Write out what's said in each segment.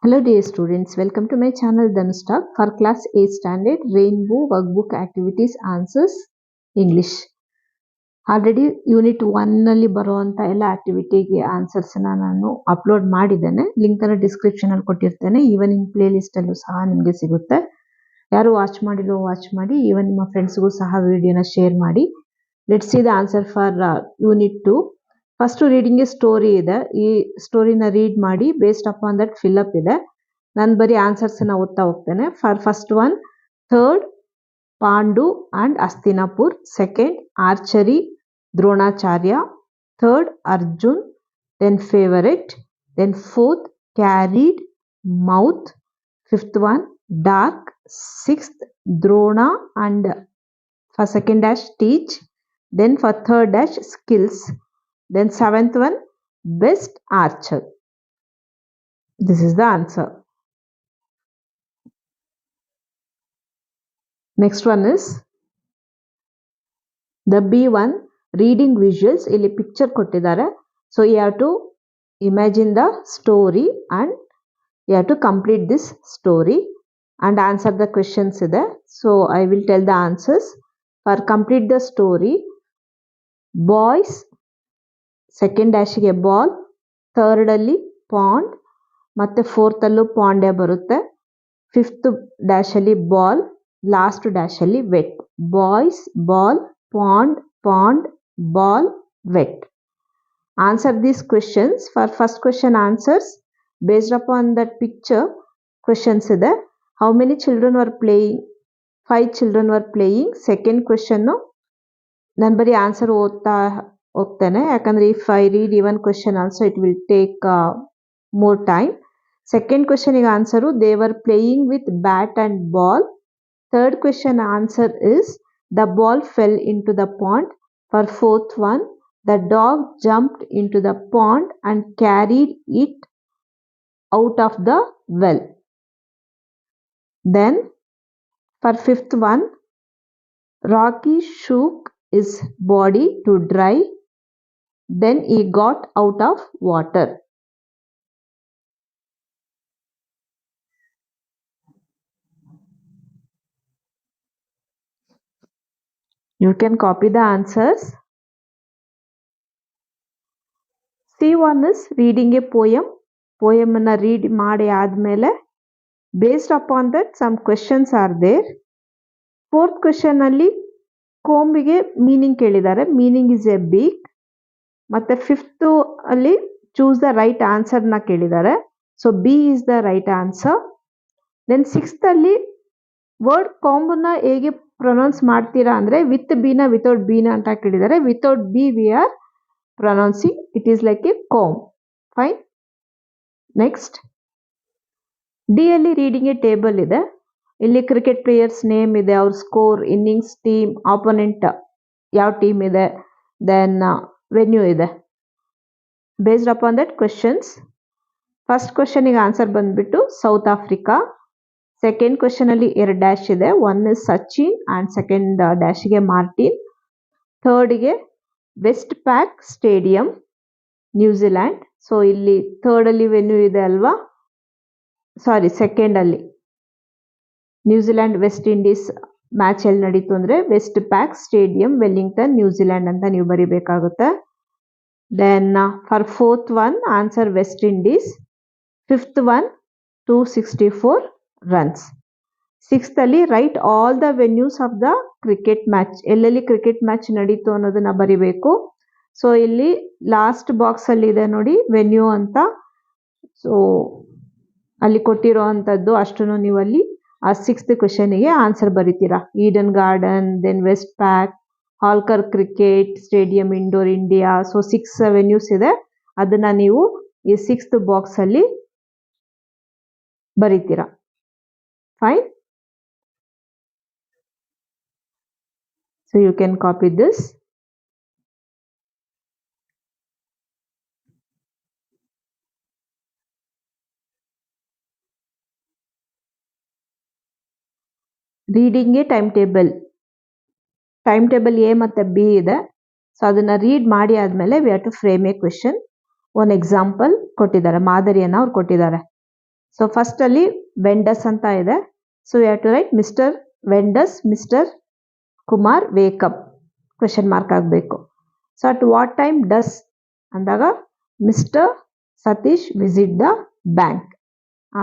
Hello dear students, welcome to my channel Dhanustalk for class 8 standard Rainbow Workbook Activities Answers English. Already unit 1 ನಲ್ಲಿ ಬರುವಂತ ಎಲ್ಲ ಆಕ್ಟಿವಿಟಿಗೆ answers ನಾನು upload ಮಾಡಿದ್ದೇನೆ. Link ಅನ್ನು description ಅಲ್ಲಿ ಕೊಟ್ಟಿರ್ತೇನೆ. Evening play list ಅಲ್ಲೂ ಸಹ ನಿಮಗೆ ಸಿಗುತ್ತೆ. ಯಾರು ವಾಚ್ ಮಾಡಿರೋ ವಾಚ್ ಮಾಡಿ, ಈವನ್ ನಿಮ್ಮ ಫ್ರೆಂಡ್ಸ್ಗೂ ಸಹ ವಿಡಿಯೋನ ಶೇರ್ ಮಾಡಿ. Let's see the answer for unit 2. First reading story ಇದೆ. ಈ ಸ್ಟೋರಿನ ರೀಡ್ ಮಾಡಿ based upon that fill up ಇದೆ. ನಾನು ಬರೀ ಆನ್ಸರ್ಸ್ ಓದ್ತಾ ಹೋಗ್ತೇನೆ. For first one, third Pandu and Hastinapur. Second archery, Dronacharya. Third Arjun, then favourite. Then fourth carried, mouth. Fifth one dark. Sixth Drona and for second dash teach. Then for third dash skills. Then seventh one best archer. This is the answer. Next one is the B1 reading visuals. ಇಲ್ಲಿ picture ಕೊಟ್ಟಿದ್ದಾರೆ. So you have to imagine the story and you have to complete this story and answer the questions there. So I will tell the answers. For complete the story, boys, second dash ಗೆ ball, third ಅಲ್ಲಿ pond, ಮತ್ತೆ fourth ಅಲ್ಲೂ pond ಬರುತ್ತೆ. fifth dash ಅಲ್ಲಿ ball, last dash ಅಲ್ಲಿ wet. Boys, ball, pond, pond, ball, wet. Answer these questions. For first question answers based upon that picture questions ಇದೆ. How many children were playing? 5 children were playing. Second question ನಾನು ಬರೀ answer ಓದ್ತಾ ಹೋಗ್ತೇನೆ, ಯಾಕಂದ್ರೆ if I read even question also it will take more time. Second ಕ್ವೆಶನ್ಗೆ answer they were playing with bat and ball. Third question answer is the ball fell into the pond. For fourth one the dog jumped into the pond and carried it out of the well. Then for fifth one, Rocky shook his body to dry. Then he got out of water. You can copy the answers. C1 is reading a poem. Poem na read ಮಾಡಿ ಆದ್ಮೇಲೆ based upon that some questions are there. Fourth question ಅಲ್ಲಿ ಕೊಂಬಿಗೆ meaning ಕೇಳಿದ್ದಾರೆ. Meaning is a beak. ಮತ್ತೆ fifth ಅಲ್ಲಿ choose the right answer ನ ಕೇಳಿದ್ದಾರೆ. So B is the right answer. Then sixth ಅಲ್ಲಿ ವರ್ಡ್ ಕಾಂಬನ್ನ ಹೇಗೆ ಪ್ರೊನೌನ್ಸ್ ಮಾಡ್ತೀರಾ ಅಂದ್ರೆ ವಿತ್ ಬಿನ ವಿತೌಟ್ ಬಿನ ಅಂತ ಕೇಳಿದ್ದಾರೆ. Without B V R pronouncing it is like a comb. Fine. Next D ಅಲ್ಲಿ ರೀಡಿಂಗ್ ಎ ಟೇಬಲ್ ಇದೆ. ಇಲ್ಲಿ ಕ್ರಿಕೆಟ್ ಪ್ಲೇಯರ್ಸ್ ನೇಮ್ ಇದೆ, ಅವ್ರ ಸ್ಕೋರ್, ಇನ್ನಿಂಗ್ಸ್, ಟೀಮ್, ಆಪೋನೆಂಟ್ ಯಾವ ಟೀಮ್ ಇದೆ, ದೆನ್ ವೆನ್ಯೂ ಇದೆ. Based upon that questions first ಕ್ವೆಶನ್ಗೆ answer ಬಂದ್ಬಿಟ್ಟು ಸೌತ್ ಆಫ್ರಿಕಾ. ಸೆಕೆಂಡ್ ಕ್ವೆಶನ್ ಅಲ್ಲಿ 2 ಡ್ಯಾಶ್ ಇದೆ. One is Sachin and second ಡ್ಯಾಶ್ಗೆ ಮಾರ್ಟಿನ್. ಥರ್ಡ್ಗೆ Westpac stadium, New Zealand. So ಇಲ್ಲಿ ಥರ್ಡ್ ಅಲ್ಲಿ ವೆನ್ಯೂ ಇದೆ ಅಲ್ವಾ, ಸಾರಿ ಸೆಕೆಂಡ್ ಅಲ್ಲಿ ನ್ಯೂಜಿಲ್ಯಾಂಡ್ ವೆಸ್ಟ್ ಇಂಡೀಸ್ ಮ್ಯಾಚ್ ಎಲ್ಲಿ ನಡೀತು ಅಂದ್ರೆ Westpac stadium, Wellington, New Zealand ಅಂತ ನೀವು ಬರಿಬೇಕಾಗುತ್ತೆ. Then for fourth one answer West Indies. Fifth one 264 runs. Sixth ಅಲ್ಲಿ write all the venues of the cricket match. ಎಲ್ಲೆಲ್ಲಿ ಕ್ರಿಕೆಟ್ ಮ್ಯಾಚ್ ನಡೀತು ಅನ್ನೋದನ್ನ ಬರಿಬೇಕು. ಸೊ ಇಲ್ಲಿ ಲಾಸ್ಟ್ ಬಾಕ್ಸ್ ಅಲ್ಲಿ ಇದೆ ನೋಡಿ ವೆನ್ಯೂ ಅಂತ. ಸೊ ಅಲ್ಲಿ ಕೊಟ್ಟಿರೋ ಅಂಥದ್ದು ಅಷ್ಟನ್ನು ನೀವು ಅಲ್ಲಿ ಆ ಸಿಕ್ಸ್ತ್ ಕ್ವೆಶನ್ಗೆ ಆನ್ಸರ್ ಬರಿತೀರಾ. Eden Garden, then Westpac, Holkar cricket stadium, Indore India. So 6 venues ಇದೆ, ಅದನ್ನ ನೀವು ಈ ಸಿಕ್ಸ್ತ್ ಬಾಕ್ಸ್ ಅಲ್ಲಿ ಬರಿತೀರಾ. Fine. So you can copy this. ರೀಡಿಂಗ್ಗೆ ಟೈಮ್ ಟೇಬಲ್ ಎ ಮತ್ತು ಬಿ ಇದೆ. ಸೊ ಅದನ್ನ ರೀಡ್ ಮಾಡಿ ಆದಮೇಲೆ we have to frame a question. ಒಂದು ಎಕ್ಸಾಂಪಲ್ ಕೊಟ್ಟಿದ್ದಾರೆ, ಮಾದರಿಯನ್ನು ಅವ್ರು ಕೊಟ್ಟಿದ್ದಾರೆ. ಸೊ ಫಸ್ಟ್ ಅಲ್ಲಿ ವೆನ್ ಡಸ್ ಅಂತ ಇದೆ. So you have to right mister when does mister Kumar wake up question mark ಆಗಬೇಕು. So at what time does ಅಂದಾಗ mister Satish visit the bank.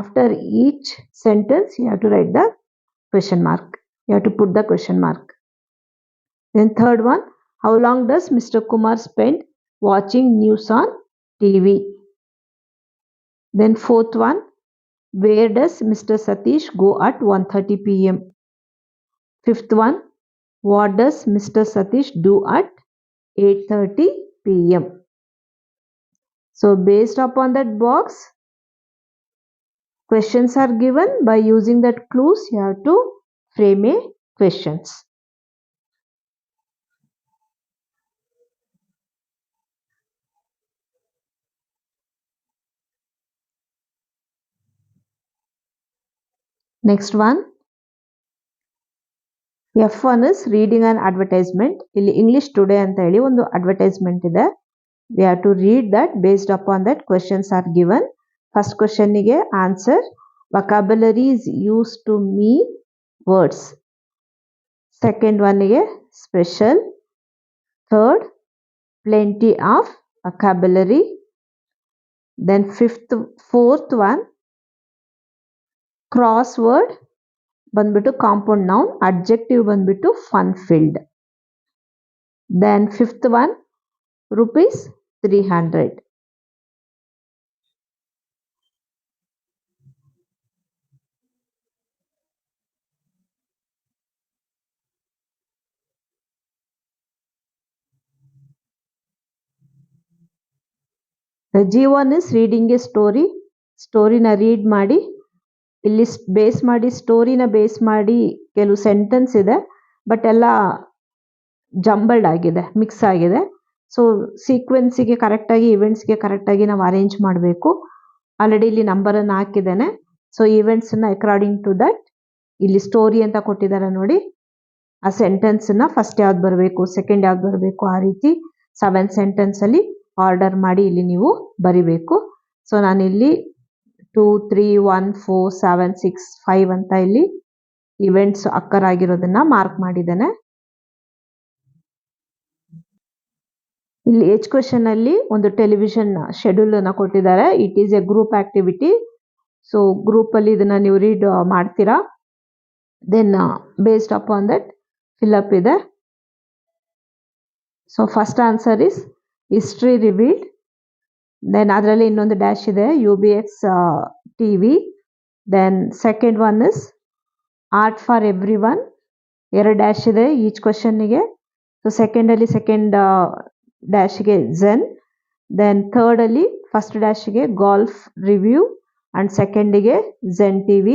After each sentence you have to write the question mark. You have to put the question mark. Then third one, how long does Mr. Kumar spend watching news on TV? Then fourth one, where does Mr. Satish go at 1:30 p.m.? Fifth one, what does Mr. Satish do at 8:30 p.m.? So based upon that box, questions are given. By using that clues, you have to frame a questions. Next one, F1 is reading an advertisement. ಇಲ್ಲಿ English Today ಅಂತ ಹೇಳಿ ಒಂದು advertisement ಇದೆ. We have to read that. Based upon that, questions are given. First question ಗೆ answer. Vocabulary is used to mean words. Second one ಗೆ special. Third, plenty of vocabulary. Then fourth one, crossword ಬಂದ್ಬಿಟ್ಟು compound noun, adjective ಬಂದ್ಬಿಟ್ಟು fun filled. Then fifth one rupees 300. The G1 is reading a story. ಸ್ಟೋರಿನ read ಮಾಡಿ, ಇಲ್ಲಿ base ಮಾಡಿ ಸ್ಟೋರಿನ base ಮಾಡಿ ಕೆಲವು sentence ಇದೆ, ಬಟ್ ಎಲ್ಲ ಜಂಬಲ್ಡ್ ಆಗಿದೆ, ಮಿಕ್ಸ್ ಆಗಿದೆ. ಸೊ ಸೀಕ್ವೆನ್ಸಿಗೆ ಕರೆಕ್ಟಾಗಿ, ಇವೆಂಟ್ಸ್ಗೆ ಕರೆಕ್ಟಾಗಿ ನಾವು ಅರೇಂಜ್ ಮಾಡಬೇಕು. ಆಲ್ರೆಡಿ ಇಲ್ಲಿ ನಂಬರನ್ನು ಹಾಕಿದ್ದೇನೆ. ಸೊ ಇವೆಂಟ್ಸನ್ನು ಅಕಾರ್ಡಿಂಗ್ ಟು ದಟ್ ಇಲ್ಲಿ ಸ್ಟೋರಿ ಅಂತ ಕೊಟ್ಟಿದ್ದಾರೆ ನೋಡಿ, ಆ ಸೆಂಟೆನ್ಸನ್ನು ಫಸ್ಟ್ ಯಾವ್ದು ಬರಬೇಕು, ಸೆಕೆಂಡ್ ಯಾವ್ದು ಬರಬೇಕು, ಆ ರೀತಿ 7 ಸೆಂಟೆನ್ಸಲ್ಲಿ ಆರ್ಡರ್ ಮಾಡಿ ಇಲ್ಲಿ ನೀವು ಬರಿಬೇಕು. ಸೊ ನಾನಿಲ್ಲಿ 2, 3, 1, 4, 7, 6, 5 ಅಂತ ಇಲ್ಲಿ ಇವೆಂಟ್ಸ್ ಅಕ್ಕರ್ ಆಗಿರೋದನ್ನ ಮಾರ್ಕ್ ಮಾಡಿದ್ದೇನೆ. ಇಲ್ಲಿ ಎಚ್ ಕ್ವೆಶನ್ ಅಲ್ಲಿ ಒಂದು ಟೆಲಿವಿಷನ್ ಶೆಡ್ಯೂಲ್ ಅನ್ನ ಕೊಟ್ಟಿದ್ದಾರೆ. It is a group activity. So group ಅಲ್ಲಿ ಇದನ್ನ ನೀವು ರೀಡ್ ಮಾಡ್ತೀರಾ. Then based upon that fill up ಇದೆ. So first answer is history revealed. Then ಅದರಲ್ಲಿ ಇನ್ನೊಂದು ಡ್ಯಾಶ್ ಇದೆ, UBX TV. Then second one is art for everyone, 2 dash ಇದೆ each ಕ್ವೆಶನ್ನಿಗೆ. ಸೊ ಸೆಕೆಂಡಲ್ಲಿ ಸೆಕೆಂಡ್ ಡ್ಯಾಶ್ಗೆ ಝೆನ್. ದೆನ್ ಥರ್ಡಲ್ಲಿ ಫಸ್ಟ್ ಡ್ಯಾಶ್ಗೆ ಗಾಲ್ಫ್ ರಿವ್ಯೂ ಆ್ಯಂಡ್ ಸೆಕೆಂಡಿಗೆ ಝೆನ್ TV.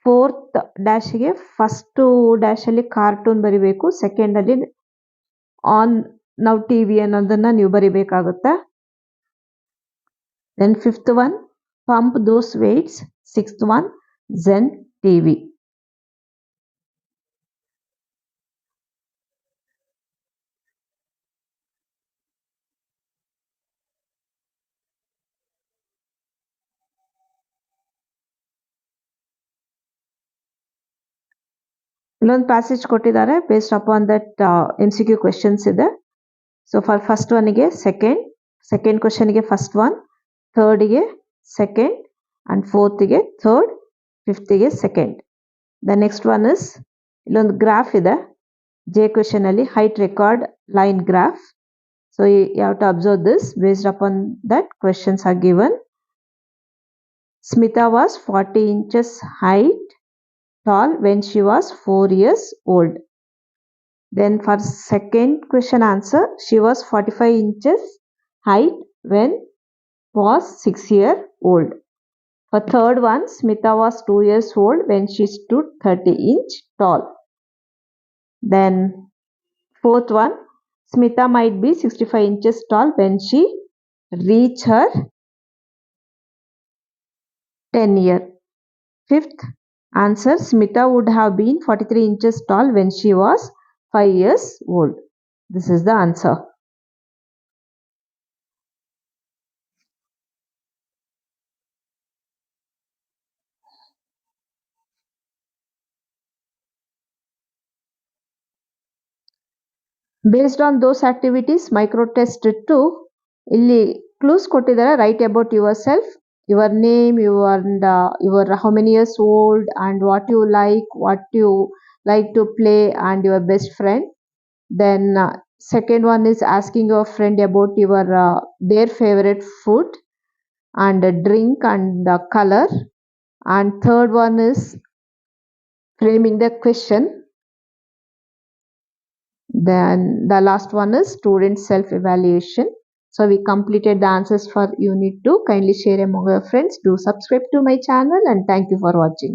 ಫೋರ್ತ್ ಡ್ಯಾಶ್ಗೆ ಫಸ್ಟು ಡ್ಯಾಶಲ್ಲಿ ಕಾರ್ಟೂನ್ ಬರಿಬೇಕು, ಸೆಕೆಂಡಲ್ಲಿ ಆನ್ ನೌ TV ಅನ್ನೋದನ್ನು ನೀವು ಬರಿಬೇಕಾಗುತ್ತೆ. Then fifth one, pump those weights. Sixth one, Zen TV. ಇಲ್ಲೊಂದು ಪ್ಯಾಸೇಜ್ ಕೊಟ್ಟಿದ್ದಾರೆ. Based upon that MCQ questions ಇದೆ. ಸೊ ಫಾರ್ ಫಸ್ಟ್ ಒನ್ಗೆ ಸೆಕೆಂಡ್ ಕ್ವೆಶನ್ಗೆ ಫಸ್ಟ್ ಒನ್, ಥರ್ಡ್ಗೆ ಸೆಕೆಂಡ್ ಆ್ಯಂಡ್ ಫೋರ್ತ್ಗೆ ಥರ್ಡ್, ಫಿಫ್ತ್ಗೆ second. The next one is ಇಲ್ಲೊಂದು ಗ್ರಾಫ್ ಇದೆ ಜೆ ಕ್ವೆಶನ್ ಅಲ್ಲಿ, height record line graph. So you have to observe this. Based upon that questions are given. Smita was 40 inches height tall when she was 4 years old. Then for second question answer, she was 45 inches height when was 6 years old. For third one, Smita was 2 years old when she stood 30 inch tall. Then fourth one, Smita might be 65 inches tall when she reach her 10 year. Fifth answer, Smita would have been 43 inches tall when she was 5 years old. This is the answer. Based on those activities, micro test 2 ಇಲ್ಲಿ clues ಕೊಟ್ಟಿದ್ದಾರೆ. Write about yourself, your name, your how many years old and what you like to play and your best friend. Then second one is asking your friend about their favorite food and drink and the color. And third one is framing the question. Then the last one is student self-evaluation. So we completed the answers for unit 2. Kindly share among your friends. Do subscribe to my channel and thank you for watching.